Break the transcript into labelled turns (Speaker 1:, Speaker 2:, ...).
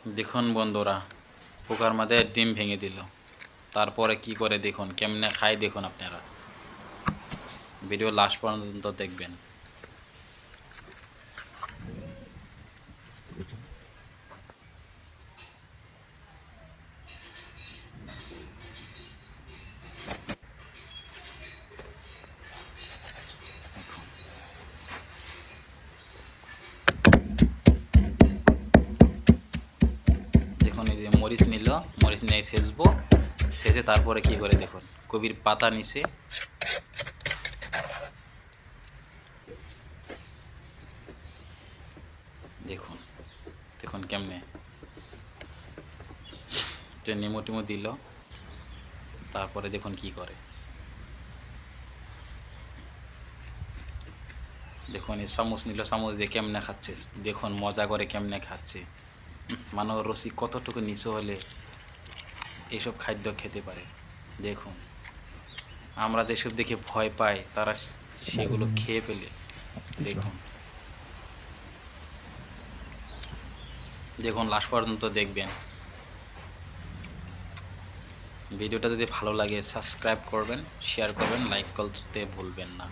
Speaker 1: দেখুন বন্ধুরা, পোকার মাঝে ডিম ভেঙে দিল। তারপরে কি করে দেখুন, কেমনে খায় দেখুন। আপনারা ভিডিও লাস্ট পর্যন্ত দেখবেন। দেখুন এই যে মরিচ নিল, মরিচ নিয়ে সেচবো, সেচে তারপরে কি করে দেখুন, কবির পাতা নিচে দেখুন, দেখুন কেমনে নেমো টেমো দিল। তারপরে দেখুন কি করে, দেখুন এই চামচ নিল, চামচ দিয়ে কেমনে খাচ্ছে দেখুন, মজা করে কেমনে খাচ্ছে। মানব রসি কতটুকু নিচু হলে এইসব খাদ্য খেতে পারে দেখুন। আমরা যেসব দেখে ভয় পাই, তারা সেগুলো খেয়ে ফেলে দেখুন। দেখুন লাস্ট পর্যন্ত দেখবেন। ভিডিওটা যদি ভালো লাগে সাবস্ক্রাইব করবেন, শেয়ার করবেন, লাইক করতে ভুলবেন না।